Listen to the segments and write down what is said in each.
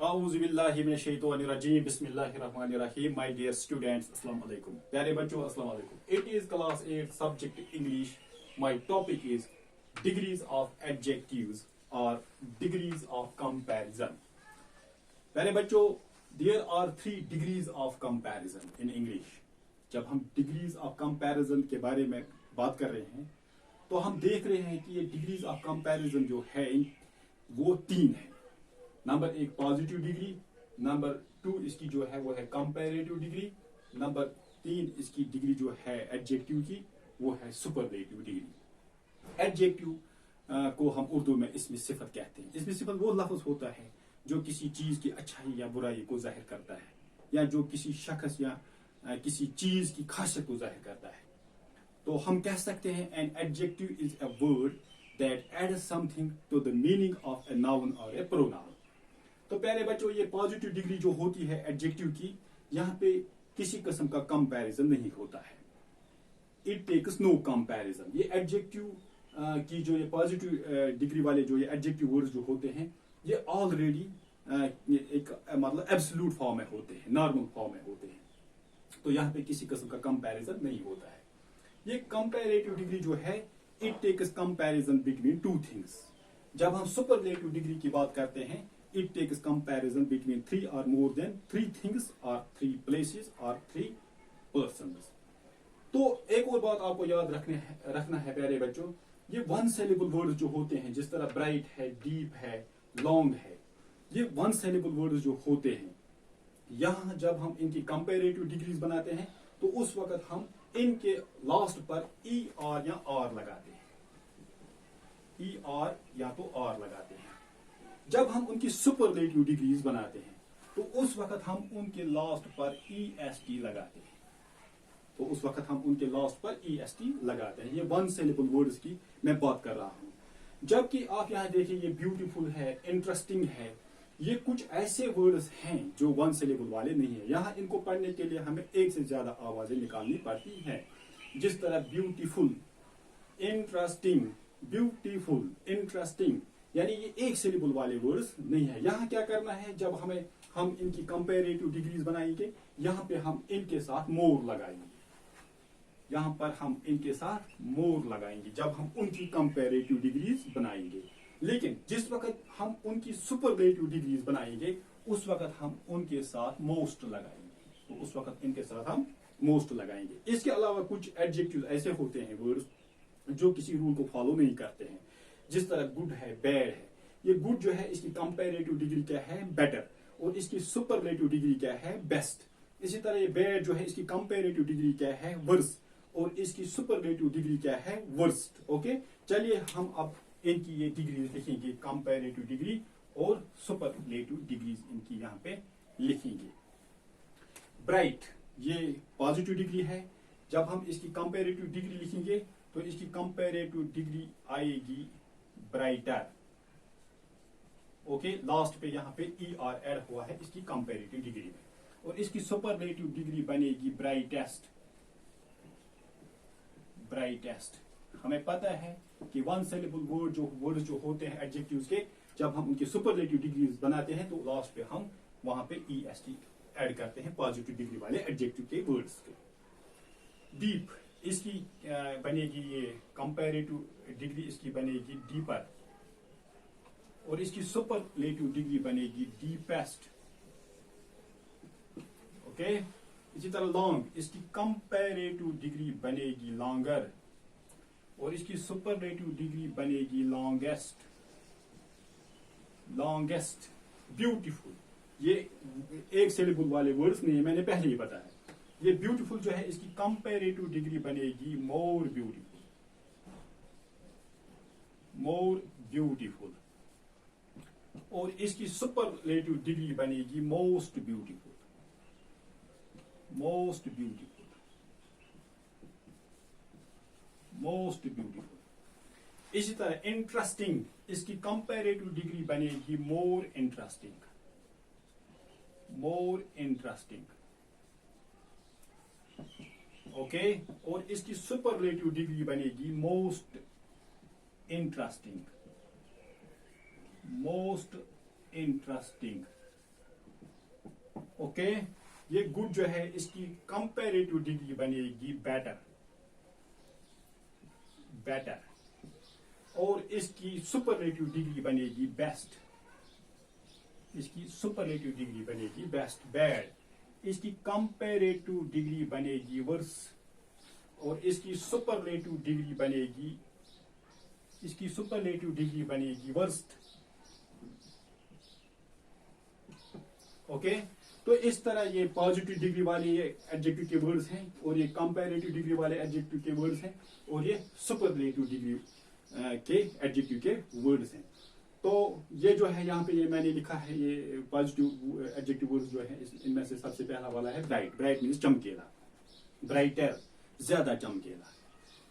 Auzubillahiminashaitanirrajim. Bismillahirrahmanirrahim. My dear students, Assalamu alaikum. प्यारे बच्चों, Assalamu alaikum. It is class 8 subject English. My topic is degrees of adjectives or degrees of comparison. प्यारे बच्चों, there are 3 degrees of comparison in English. जब हम degrees of comparison के बारे में बात कर रहे हैं तो हम देख रहे हैं कि ये degrees of comparison जो है वो 3 है. नंबर 1 पॉजिटिव डिग्री, नंबर 2 इसकी जो है वो है कंपैरेटिव डिग्री, नंबर 3 इसकी डिग्री जो है एडजेक्टिव की वो है सुपरलेटिव डिग्री. एडजेक्टिव को हम उर्दू में इसमें सिफत कहते हैं. इसमें सिफत वो लफ्ज होता है जो किसी चीज की अच्छाई या बुराई को जाहिर करता है या जो किसी शख्स या किसी चीज की खासियत को जाहिर करता है. तो हम कह सकते हैं an adjective is a word that adds something to the meaning of a noun और ए प्रोनाउन. तो प्यारे बच्चों, ये पॉजिटिव डिग्री जो होती है एडजेक्टिव की, यहाँ पे किसी किस्म का कंपैरिजन नहीं होता है. It takes no comparison. ये एडजेक्टिव की जो ये पॉजिटिव डिग्री वाले जो ये एडजेक्टिव वर्ड्स जो होते हैं ये ऑलरेडी एक मतलब एब्सोल्यूट फॉर्म में होते हैं, नॉर्मल फॉर्म में होते हैं. तो यहाँ पे किसी किस्म का कंपैरिजन नहीं होता है. ये कंपैरेटिव डिग्री जो है it takes comparison between 2 things. जब हम सुपरलेटिव डिग्री की बात करते हैं it takes comparison between 3 or more than 3 things or 3 places or 3 persons. तो एक और बात आपको याद रखना है प्यारे बच्चों, ये वन सिलेबल वर्ड्स जो होते हैं, जिस तरह ब्राइट है, डीप है, लॉन्ग है, ये वन सिलेबल वर्ड्स जो होते हैं, यहाँ जब हम इनकी कंपैरेटिव डिग्रीज बनाते हैं तो उस वक्त हम इनके लास्ट पर ई आर या आर लगाते हैं. ई आर या तो आर लगाते हैं. जब हम उनकी सुपरलेटिव डिग्रीज बनाते हैं तो उस वक्त हम उनके लास्ट पर EST लगाते हैं. तो उस वक्त हम उनके लास्ट पर EST लगाते हैं. ये वन सिलेबल वर्ड्स की मैं बात कर रहा हूं. जबकि आप यहाँ देखिए, ये ब्यूटीफुल है, इंटरेस्टिंग है, ये कुछ ऐसे वर्ड्स हैं जो वन सिलेबल वाले नहीं है. यहाँ इनको पढ़ने के लिए हमें एक से ज्यादा आवाजें निकालनी पड़ती है. जिस तरह ब्यूटीफुल, इंटरेस्टिंग, ब्यूटीफुल, इंटरेस्टिंग, यानी ये एक सिलेबल वाले वर्ड्स नहीं है. यहाँ क्या करना है, जब हम इनकी कंपैरेटिव डिग्रीज बनाएंगे, यहाँ पे हम इनके साथ मोर लगाएंगे. यहाँ पर हम इनके साथ मोर लगाएंगे जब हम उनकी कंपैरेटिव डिग्रीज बनाएंगे. लेकिन जिस वक्त हम उनकी सुपरलेटिव डिग्रीज बनाएंगे उस वक्त हम उनके साथ मोस्ट लगाएंगे. तो उस वक्त इनके साथ हम मोस्ट लगाएंगे. इसके अलावा कुछ एडजेक्टिव ऐसे होते हैं वर्ड्स जो किसी रूल को फॉलो नहीं करते हैं. जिस तरह गुड है, बैड है. ये गुड जो है इसकी कंपैरेटिव डिग्री क्या है, बेटर, और इसकी सुपरलेटिव डिग्री क्या है, बेस्ट. इसी तरह ये बैड जो है इसकी कंपैरेटिव डिग्री क्या है, वर्स, और इसकी सुपरलेटिव डिग्री क्या है, वर्स्ट. ओके, चलिए हम अब इनकी ये डिग्री लिखेंगे, कंपैरेटिव डिग्री और सुपरलेटिव डिग्रीज इनकी यहाँ पे लिखेंगे. ब्राइट ये पॉजिटिव डिग्री है. जब हम इसकी कंपैरेटिव डिग्री लिखेंगे तो इसकी कंपैरेटिव डिग्री आएगी ब्राइटर. ओके, लास्ट पे यहाँ पे ER ऐड हुआ है इसकी कंपैरेटिव डिग्री में. और इसकी सुपरलेटिव डिग्री बनेगी ब्राइटेस्ट. ब्राइटेस्ट. हमें पता है कि वन सिलेबल वर्ड जो होते हैं एडजेक्टिव्स के, जब हम उनकी सुपरलेटिव डिग्रीज बनाते हैं तो लास्ट पे हम वहां पे EST ऐड करते हैं पॉजिटिव डिग्री वाले एडजेक्टिव के वर्ड्स के. डीप इसकी बनेगी ये कंपैरेटिव डिग्री, इसकी बनेगी डीपर, और इसकी सुपरलेटिव डिग्री बनेगी डीपेस्ट. ओके, इसी तरह लॉन्ग, इसकी कंपैरेटिव डिग्री बनेगी लॉन्गर, और इसकी सुपरलेटिव डिग्री बनेगी लॉन्गेस्ट. लॉन्गेस्ट. ब्यूटीफुल ये एक सिलेबल वाले वर्ड्स नहीं है, मैंने पहले ही बताया. ये ब्यूटीफुल जो है इसकी कंपैरेटिव डिग्री बनेगी मोर ब्यूटीफुल. More beautiful. और इसकी सुपरलेटिव डिग्री बनेगी most beautiful. Most beautiful. Most beautiful. इसी तरह इंटरेस्टिंग, इसकी कंपैरेटिव डिग्री बनेगी more interesting. More interesting. Okay, और इसकी सुपरलेटिव डिग्री बनेगी most interesting. Most interesting. Okay, ये गुड जो है इसकी कंपैरेटिव डिग्री बनेगी बेटर, बेटर, और इसकी सुपरलेटिव डिग्री बनेगी बेस्ट, इसकी सुपरलेटिव डिग्री बनेगी बेस्ट, बैड, इसकी कंपैरेटिव डिग्री बनेगी वर्स, और इसकी सुपरलेटिव डिग्री बनेगी, इसकी सुपरलेटिव डिग्री बनेगी वर्स्ट। ओके, तो इस तरह ये पॉजिटिव डिग्री वाले ये एडजेक्टिव के वर्ड्स हैं, और ये कंपैरेटिव डिग्री वाले एडजेक्टिव के वर्ड्स हैं, और ये सुपरलेटिव डिग्री के एडजेक्टिव के वर्ड्स हैं। तो ये जो है यहाँ पे ये मैंने लिखा है, ये पॉजिटिव एडजेक्टिव वर्ड्स जो है इनमें से सबसे पहला वाला है ब्राइट, ब्राइट मीन्स चमकेला, ब्राइटर ज्यादा चमकेला,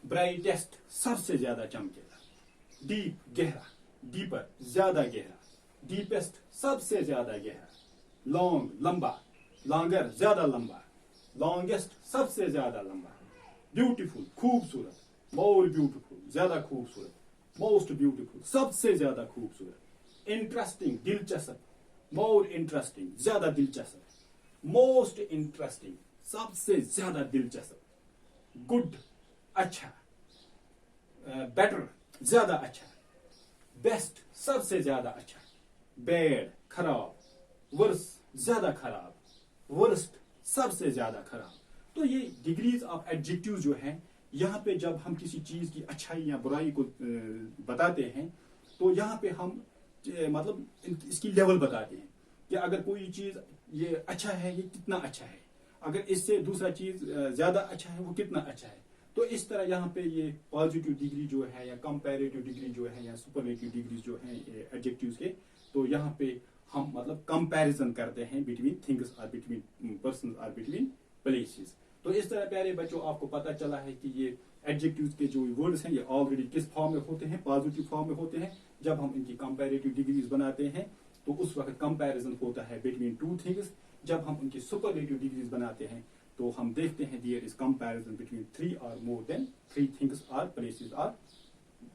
ब्राइटेस्ट सबसे ज्यादा चमकेला, डीप गहरा, डीपर ज्यादा गहरा, डीपेस्ट सबसे ज्यादा गहरा, लॉन्ग लंबा, लॉन्गर ज्यादा लंबा, लॉन्गेस्ट सबसे ज्यादा लंबा, ब्यूटीफुल खूबसूरत, मोर ब्यूटीफुल ज्यादा खूबसूरत, मोस्ट ब्यूटीफुल सबसे ज्यादा खूबसूरत, इंटरेस्टिंग दिलचस्प, मोर इंटरेस्टिंग ज्यादा दिलचस्प, मोस्ट इंटरेस्टिंग सबसे ज्यादा दिलचस्प, गुड अच्छा, बेटर ज्यादा अच्छा, बेस्ट सबसे ज्यादा अच्छा, बैड खराब, वर्स ज्यादा खराब, वर्स्ट सबसे ज्यादा खराब। तो ये डिग्रीज ऑफ एडजेक्टिव जो है, यहाँ पे जब हम किसी चीज की अच्छाई या बुराई को बताते हैं, तो यहाँ पे हम मतलब इसकी लेवल बताते हैं कि अगर कोई चीज ये अच्छा है, ये कितना अच्छा है, अगर इससे दूसरा चीज ज्यादा अच्छा है, वो कितना अच्छा है। तो इस तरह यहाँ पे ये पॉजिटिव डिग्री जो है, या कंपैरेटिव डिग्री जो है, या सुपरलेटिव डिग्री जो है एडजेक्टिव्स के, तो यहाँ पे हम मतलब कंपैरिजन करते हैं बिटवीन थिंग्स और बिटवीन पर्सन्स और बिटवीन प्लेसेस। तो इस तरह प्यारे बच्चों आपको पता चला है कि ये एडजेक्टिव्स के जो वर्ड्स हैं ये ऑलरेडी किस फॉर्म में होते हैं, पॉजिटिव फॉर्म में होते हैं। जब हम इनकी कंपैरेटिव डिग्रीज बनाते हैं तो उस वक्त कंपैरिजन होता है बिटवीन टू थिंग्स। जब हम उनकी सुपरलेटिव डिग्रीज बनाते हैं तो हम देखते हैं there is comparison between three or more than three things or places or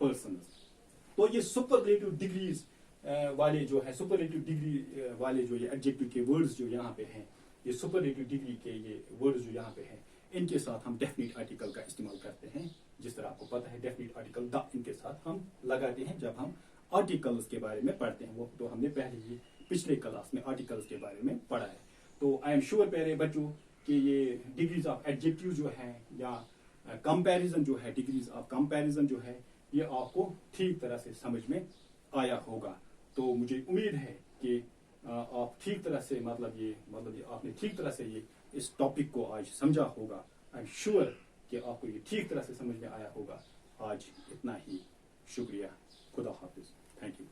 persons. तो ये सुपरलेटिव डिग्रीज वाले जो है, सुपरलेटिव डिग्री वाले जो ये एडजेक्टिव के वर्ड्स जो यहाँ पे हैं, ये सुपरलेटिव डिग्री के ये वर्ड्स जो यहाँ पे हैं, इनके साथ हम डेफिनेट आर्टिकल का इस्तेमाल करते हैं। जिस तरह आपको पता है डेफिनेट आर्टिकल द इनके साथ हम लगाते हैं जब हम आर्टिकल्स के बारे में पढ़ते हैं। वो तो हमने पहले ही पिछले क्लास में आर्टिकल्स के बारे में पढ़ा है। तो आई एम श्योर प्यारे बच्चों कि ये डिग्रीज ऑफ एडजेक्टिव जो है या कंपैरिजन जो है, डिग्रीज ऑफ कंपैरिजन जो है, ये आपको ठीक तरह से समझ में आया होगा। तो मुझे उम्मीद है कि आप ठीक तरह से मतलब आपने ठीक तरह से ये इस टॉपिक को आज समझा होगा। आई एम श्योर कि आपको ये ठीक तरह से समझ में आया होगा। आज इतना ही, शुक्रिया, खुदा हाफिज, थैंक यू।